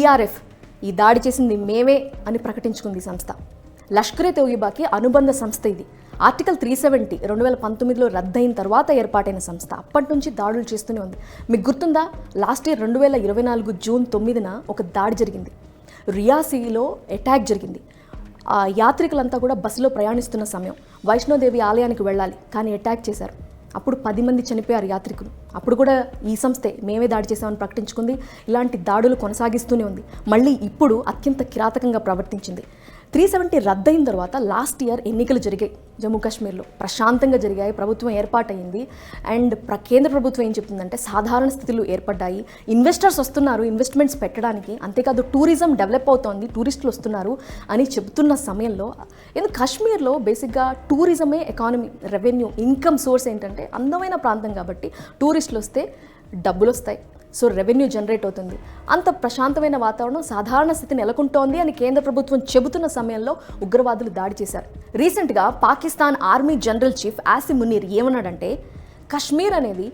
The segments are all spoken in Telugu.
PRF ఈ దాడి చేసింది మేమే అని ప్రకటించుకుంది ఈ సంస్థ. లష్కరే తోయిబాకి అనుబంధ సంస్థ ఇది. ఆర్టికల్ 370 2019లో రద్దయిన తర్వాత ఏర్పాటైన సంస్థ. అప్పటి నుంచి దాడులు చేస్తూనే ఉంది. మీకు గుర్తుందా, లాస్ట్ ఇయర్ 2024 జూన్ 9న ఒక దాడి జరిగింది. రియాసీలో అటాక్ జరిగింది. ఆ యాత్రికులంతా కూడా బస్సులో ప్రయాణిస్తున్న సమయం, వైష్ణోదేవి ఆలయానికి వెళ్ళాలి, కానీ అటాక్ చేశారు. అప్పుడు 10 మంది చనిపోయారు యాత్రికులు. అప్పుడు కూడా ఈ సంస్థే మేమే దాడి చేశామని ప్రకటించుకుంది. ఇలాంటి దాడులు కొనసాగిస్తూనే ఉంది. మళ్ళీ ఇప్పుడు అత్యంత కిరాతకంగా ప్రవర్తించింది. 370 రద్దయిన తర్వాత లాస్ట్ ఇయర్ ఎన్నికలు జరిగాయి జమ్మూ కాశ్మీర్లో, ప్రశాంతంగా జరిగాయి, ప్రభుత్వం ఏర్పాటైంది. అండ్ కేంద్ర ప్రభుత్వం ఏం చెప్తుందంటే సాధారణ స్థితులు ఏర్పడ్డాయి, ఇన్వెస్టర్స్ వస్తున్నారు ఇన్వెస్ట్మెంట్స్ పెట్టడానికి, అంతేకాదు టూరిజం డెవలప్ అవుతోంది, టూరిస్టులు వస్తున్నారు అని చెబుతున్న సమయంలో, ఎందుకు కాశ్మీర్లో బేసిక్గా టూరిజమే ఎకానమీ, రెవెన్యూ, ఇన్కమ్ సోర్స్ ఏంటంటే అందమైన ప్రాంతం కాబట్టి టూరిస్టులు వస్తే డబ్బులు వస్తాయి, సో రెవెన్యూ జనరేట్ అవుతుంది. అంత ప్రశాంతమైన వాతావరణం, సాధారణ స్థితి నెలకొంటోంది అని కేంద్ర ప్రభుత్వం చెబుతున్న సమయంలో ఉగ్రవాదులు దాడి చేశారు. రీసెంట్గా Pakistan army general chief Asim Munir ఏమన్నాడంటే, కశ్మీర్ అనేది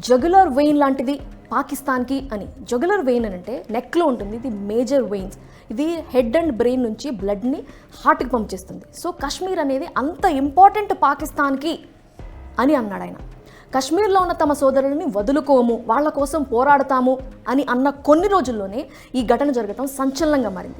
జగులర్ వెయిన్ లాంటిది పాకిస్తాన్కి అని. జగులర్ వెయిన్ అని అంటే నెక్లో ఉంటుంది, ఇది మేజర్ వెయిన్స్, ఇది హెడ్ అండ్ బ్రెయిన్ నుంచి బ్లడ్ని హార్ట్కి పంప్ చేస్తుంది. సో కశ్మీర్ అనేది అంత ఇంపార్టెంట్ పాకిస్తాన్కి అని అన్నాడు ఆయన. కశ్మీర్లో ఉన్న తమ సోదరులని వదులుకోము, వాళ్ళ కోసం పోరాడతాము అని అన్న కొన్ని రోజుల్లోనే ఈ ఘటన జరగటం సంచలనంగా మారింది.